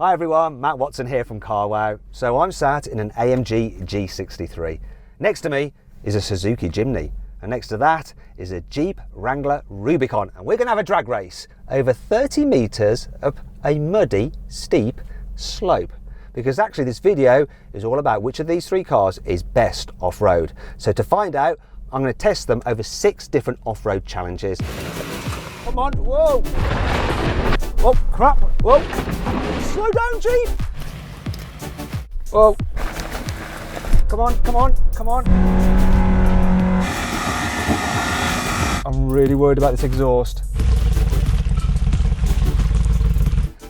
Hi everyone, Matt Watson here from carwow. So I'm sat in an AMG G63. Next to me is a Suzuki Jimny, and next to that is a Jeep Wrangler Rubicon, and we're going to have a drag race over 30 metres up a muddy, steep slope. Because actually this video is all about which of these three cars is best off-road. So to find out, I'm going to test them over 6 different off-road challenges. Come on, whoa! Oh, crap, whoa! Slow down, Jeep! Whoa! Come on, come on, come on! I'm really worried about this exhaust.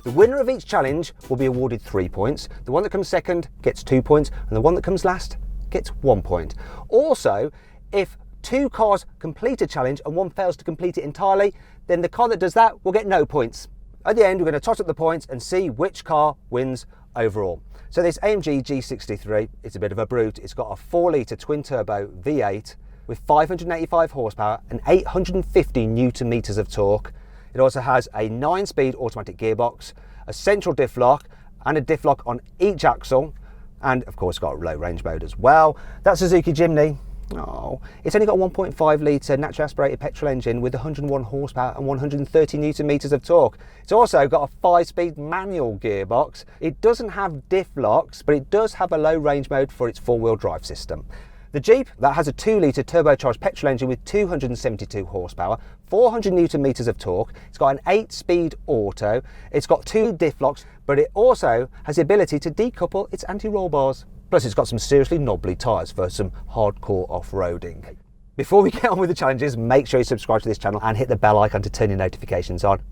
The winner of each challenge will be awarded 3 points. The one that comes second gets 2 points, and the one that comes last gets 1 point. Also, if 2 cars complete a challenge and one fails to complete it entirely, then the car that does that will get no points. At the end, we're going to toss up the points and see which car wins overall. So this AMG G63, it's a bit of a brute. It's got a 4-litre twin-turbo V8 with 585 horsepower and 850 newton meters of torque. It also has a 9-speed automatic gearbox, a central diff lock, and a diff lock on each axle, and of course got a low range mode as well. That Suzuki Jimny, oh, it's only got a 1.5 litre naturally aspirated petrol engine with 101 horsepower and 130 newton meters of torque. It's also got a 5-speed manual gearbox. It doesn't have diff locks, but it does have a low range mode for its 4-wheel drive system. The Jeep, that has a 2-litre turbocharged petrol engine with 272 horsepower, 400 newton meters of torque. It's got an 8-speed auto. It's got 2 diff locks, but it also has the ability to decouple its anti-roll bars. Plus it's got some seriously knobbly tyres for some hardcore off-roading. Before we get on with the challenges, make sure you subscribe to this channel and hit the bell icon to turn your notifications on.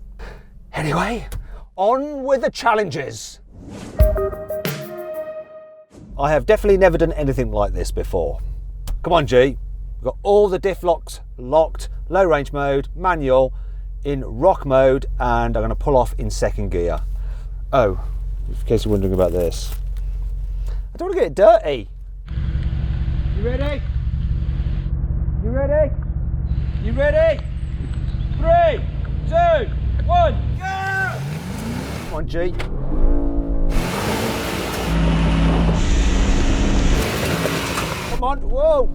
Anyway, on with the challenges. I have definitely never done anything like this before. Come on, G. We've got all the diff locks locked, low range mode, manual, in rock mode, and I'm going to pull off in 2nd gear. Oh, in case you're wondering about this. I don't want to get it dirty. You ready? You ready? You ready? 3, 2, 1, go! Come on, G. Come on, whoa!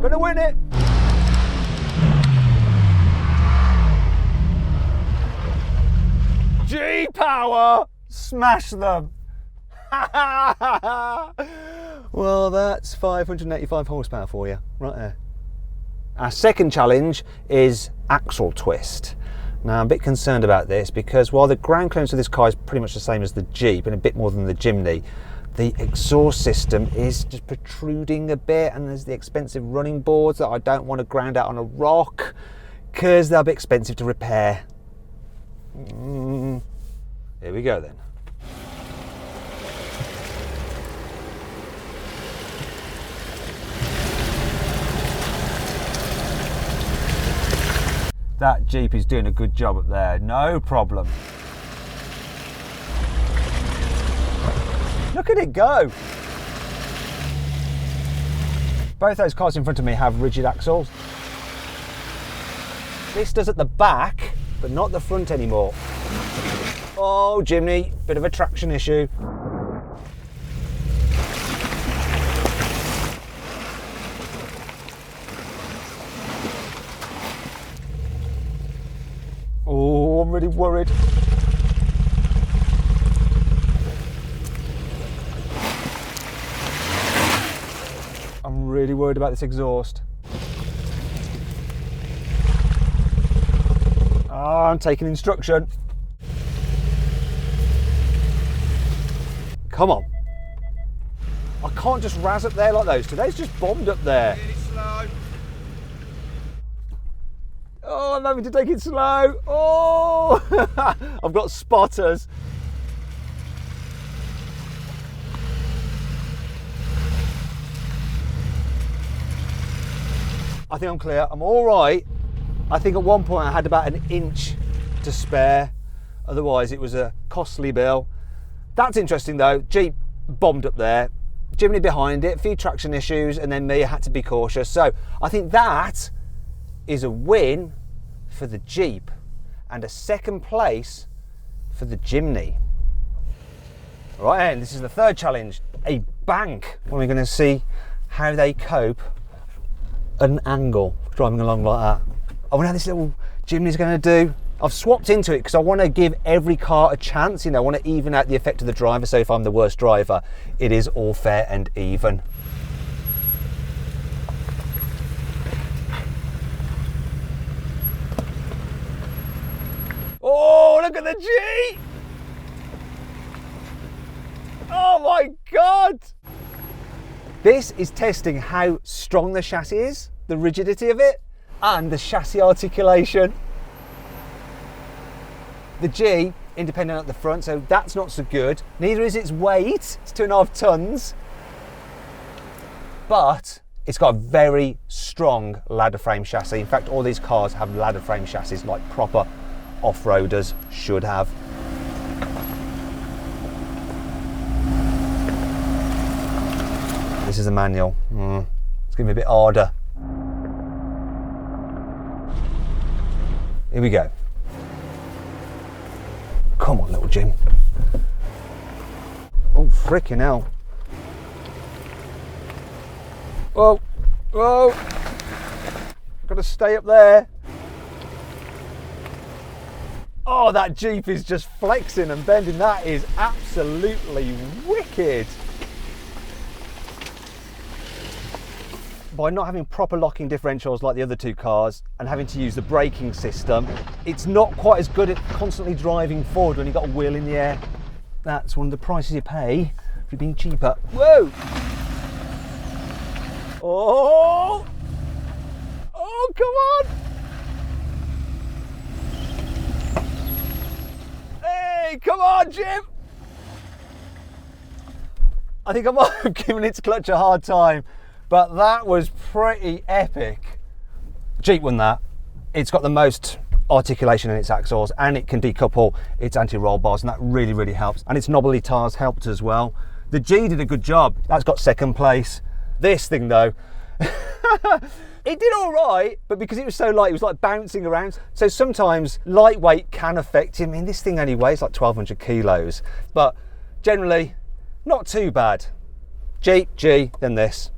Gonna win it! G-Power! Smash them! Well, that's 585 horsepower for you, right there. Our second challenge is Axial Twist. Now, I'm a bit concerned about this because while the ground clearance of this car is pretty much the same as the Jeep and a bit more than the Jimny, the exhaust system is just protruding a bit, and there's the expensive running boards that I don't want to ground out on a rock because they'll be expensive to repair. Here we go then. That Jeep is doing a good job up there, no problem. Look at it go. Both those cars in front of me have rigid axles. This does at the back, but not the front anymore. Oh, Jimny, bit of a traction issue. Oh, I'm really worried. I'm really worried about this exhaust. Oh, I'm taking instruction. Come on. I can't just razz up there like those two. Those just bombed up there. Really slow. Oh, I'm having to take it slow. Oh, I've got spotters. I think I'm clear. I'm all right. I think at one point I had about 1 inch to spare. Otherwise, it was a costly bill. That's interesting though. Jeep bombed up there. Jimny behind it, a few traction issues, and then me, I had to be cautious. So I think that is a win for the Jeep. and a second place for the Jimny. Right, and this is the third challenge, a bank. We're going to see how they cope at an angle, driving along like that. I wonder how this little Jimny's going to do. I've swapped into it because I want to give every car a chance, you know, I want to even out the effect of the driver, so if I'm the worst driver, it is all fair and even. Oh, look at the G! Oh my God! This is testing how strong the chassis is, the rigidity of it, and the chassis articulation. The G, independent at the front, so that's not so good. Neither is its weight, it's 2.5 tons. But it's got a very strong ladder frame chassis. In fact, all these cars have ladder frame chassis like proper off-roaders should have. This is the manual. It's going to be a bit harder. Here we go. Come on, little Jim. Oh, freaking hell. Whoa, whoa. Got to stay up there. Oh, that Jeep is just flexing and bending. That is absolutely wicked. By not having proper locking differentials like the other two cars and having to use the braking system, it's not quite as good at constantly driving forward when you've got a wheel in the air. That's one of the prices you pay for being cheaper. Whoa! Oh! Oh, come on! Hey, come on, Jim! I think I might have given its clutch a hard time, but that was pretty epic. Jeep won that. It's got the most articulation in its axles and it can decouple its anti-roll bars, and that really, really helps. And its knobbly tires helped as well. The G did a good job. That's got second place. This thing though, it did all right, but because it was so light, it was like bouncing around. So sometimes lightweight can affect him. I mean, this thing only weighs like 1,200 kilos, but generally not too bad. Jeep, G, then this.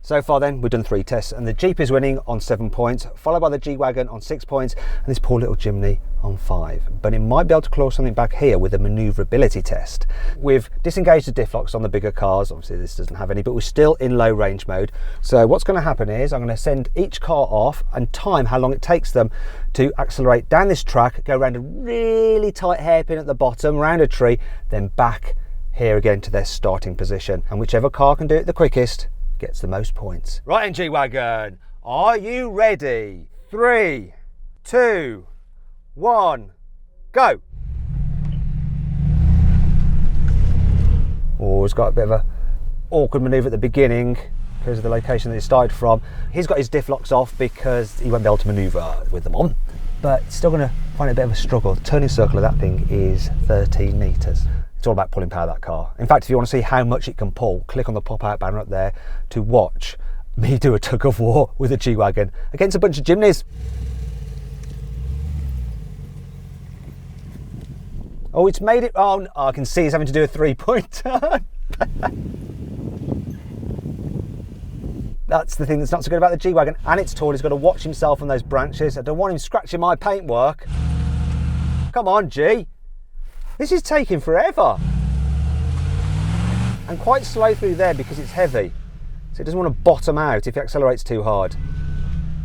So far then, we've done 3 tests, and the Jeep is winning on 7 points, followed by the G-Wagon on 6 points, and this poor little Jimny on 5. But it might be able to claw something back here with a manoeuvrability test. We've disengaged the diff locks on the bigger cars. Obviously this doesn't have any, but we're still in low range mode. So what's going to happen is I'm going to send each car off and time how long it takes them to accelerate down this track, go around a really tight hairpin at the bottom, around a tree, then back here again to their starting position. And whichever car can do it the quickest gets the most points. Right, G-Wagon, are you ready? 3, 2, 1, go. Oh, it's got a bit of a awkward manoeuvre at the beginning because of the location that it started from. He's got his diff locks off because he won't be able to manoeuvre with them on, but still going to find it a bit of a struggle. The turning circle of that thing is 13 metres. It's all about pulling power of that car. In fact, if you want to see how much it can pull, click on the pop-out banner up there to watch me do a tug of war with a G-Wagon against a bunch of Jimnys. Oh, it's made it. Oh, I can see he's having to do a 3-point turn. That's the thing that's not so good about the G-Wagon, and it's tall. He's got to watch himself on those branches. I don't want him scratching my paintwork. Come on, G. This is taking forever. And quite slow through there because it's heavy. So it doesn't want to bottom out if it accelerates too hard.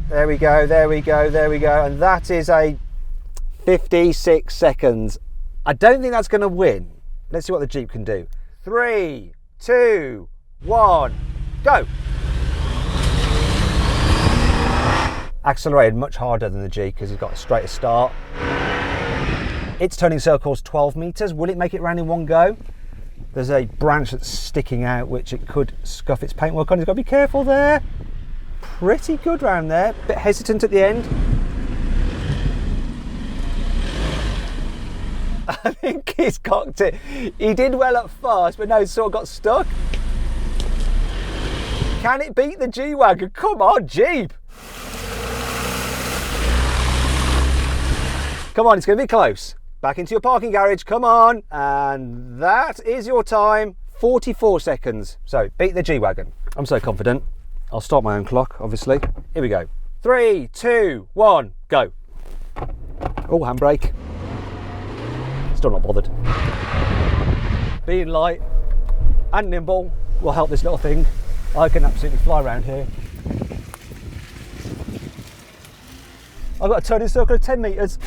There we go, there we go, there we go. And that is a 56 seconds. I don't think that's going to win. Let's see what the Jeep can do. 3, 2, 1, go. Accelerated much harder than the G because he's got a straighter start. Its turning circle's 12 metres. Will it make it round in one go? There's a branch that's sticking out which it could scuff its paintwork on. He's got to be careful there. Pretty good round there. Bit hesitant at the end. I think he's cocked it. He did well at first, but no, sort of got stuck. Can it beat the G-Wagon? Come on, Jeep. Come on, it's going to be close. Back into your parking garage, come on. And that is your time, 44 seconds. So beat the G-Wagon. I'm so confident. I'll start my own clock, obviously. Here we go. 3, 2, 1, go. Oh, handbrake. Still not bothered. Being light and nimble will help this little thing. I can absolutely fly around here. I've got a turning circle of 10 metres.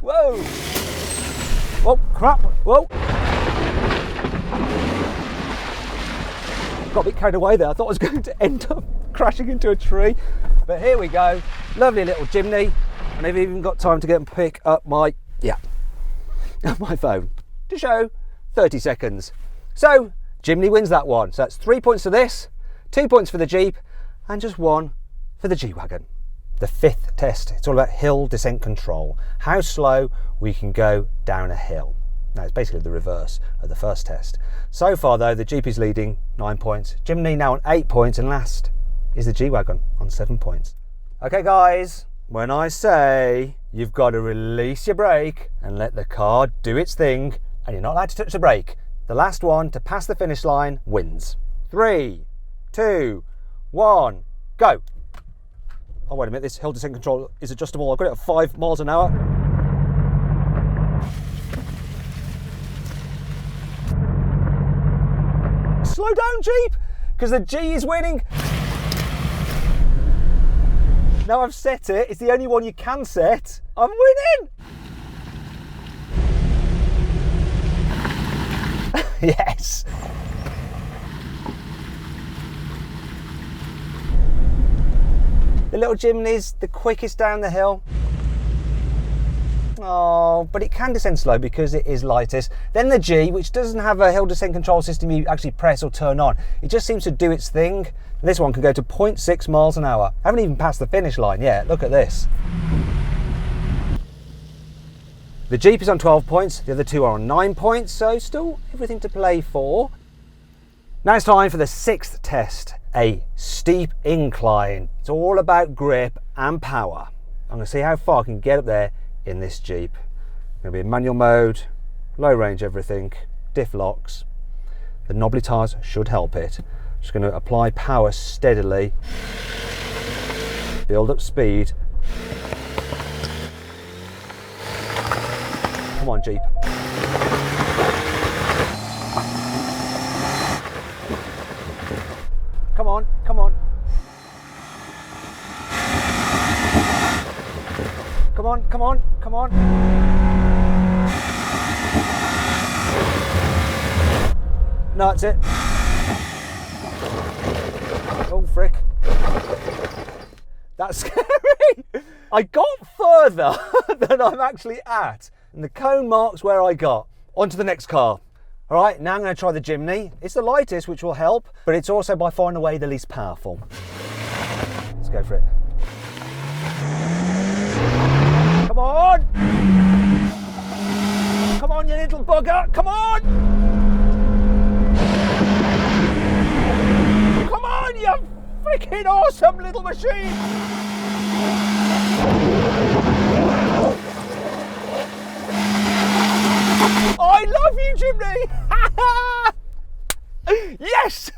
Whoa! Oh, crap! Whoa! Got a bit carried away there. I thought I was going to end up crashing into a tree. But here we go. Lovely little chimney. And I've even got time to get and pick up my, my phone to show 30 seconds. So, Jimny wins that one. So that's 3 points for this, 2 points for the Jeep, and just 1 for the G-Wagon. The 5th test, it's all about hill descent control. How slow we can go down a hill. Now, it's basically the reverse of the first test. So far, though, the Jeep is leading 9 points. Jimny now on 8 points, and last is the G-Wagon on 7 points. Okay, guys, when I say you've got to release your brake and let the car do its thing, and you're not allowed to touch the brake, the last one to pass the finish line wins. 3, 2, 1, go. Oh, wait a minute, this hill descent control is adjustable. I've got it at 5 miles an hour. Slow down, Jeep, because the G is winning. Now I've set it, it's the only one you can set. I'm winning! Yes! The little Jimny's the quickest down the hill. Oh, but it can descend slow because it is lightest. Then the G, which doesn't have a hill descent control system you actually press or turn on. It just seems to do its thing. This one can go to 0.6 miles an hour. I haven't even passed the finish line yet. Look at this. The Jeep is on 12 points. The other two are on 9 points. So still everything to play for. Now it's time for the 6th test. A steep incline. It's all about grip and power. I'm going to see how far I can get up there in this Jeep. Going to be in manual mode, low range everything, diff locks. The knobbly tyres should help it. Just going to apply power steadily, build up speed. Come on, Jeep. Come on, come on. Come on, come on, come on. No, that's it. Oh, frick. That's scary. I got further than I'm actually at. And the cone marks where I got. On to the next car. All right, now I'm going to try the Jimny. It's the lightest, which will help, but it's also by far and away the least powerful. Let's go for it. Come on! Come on, you little bugger! Come on! Come on, you freaking awesome little machine! I love you, Jimny! Yes!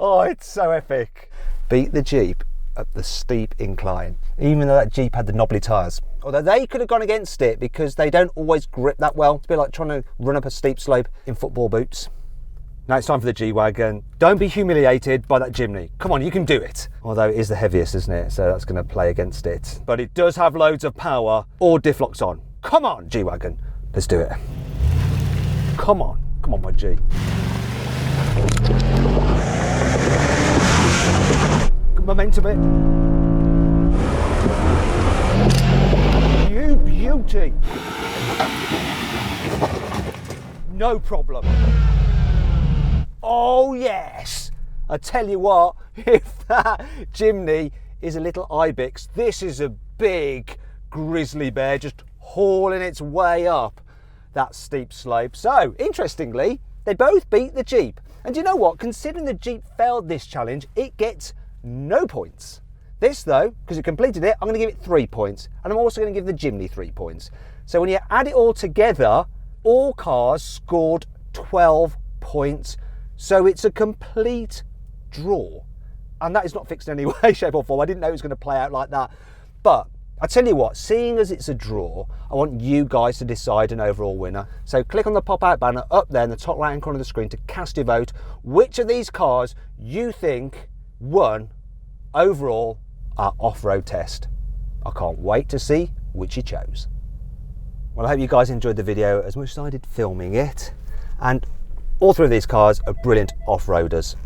Oh, it's so epic. Beat the Jeep up the steep incline, even though that Jeep had the knobbly tyres. Although they could have gone against it because they don't always grip that well. It's a bit like trying to run up a steep slope in football boots. Now it's time for the G-Wagon. Don't be humiliated by that Jimny. Come on, you can do it. Although it is the heaviest, isn't it? So that's going to play against it. But it does have loads of power or diff locks on. Come on, G-Wagon. Let's do it. Come on. Come on, my G. Good momentum it. You beauty. No problem. Oh yes! I tell you what, if that Jimny is a little ibex, this is a big grizzly bear just hauling its way up that steep slope. So, interestingly, they both beat the Jeep. And you know what? Considering the Jeep failed this challenge, it gets no points. This though, because it completed it, I'm going to give it 3 points. And I'm also going to give the Jimny 3 points. So when you add it all together, all cars scored 12 points. So it's a complete draw. And that is not fixed in any way, shape or form. I didn't know it was going to play out like that. But I tell you what, seeing as it's a draw, I want you guys to decide an overall winner. So click on the pop-out banner up there in the top right-hand corner of the screen to cast your vote. Which of these cars you think won overall our off-road test? I can't wait to see which you chose. Well, I hope you guys enjoyed the video as much as I did filming it. And all three of these cars are brilliant off-roaders,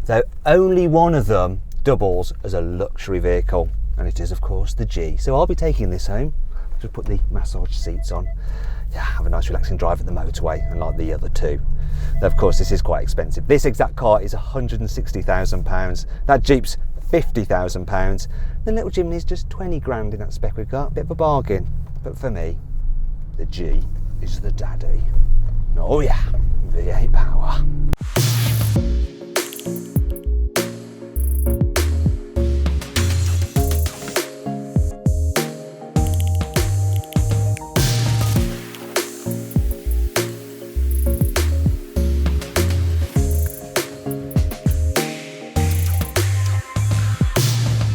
though only one of them doubles as a luxury vehicle. And it is, of course, the G. So I'll be taking this home. Just put the massage seats on. Yeah, have a nice relaxing drive at the motorway, unlike the other two. Though, of course, this is quite expensive. This exact car is £160,000. That Jeep's £50,000. The little Jimny's just 20 grand in that spec we've got. Bit of a bargain. But for me, the G is the daddy. Oh yeah, V8 power.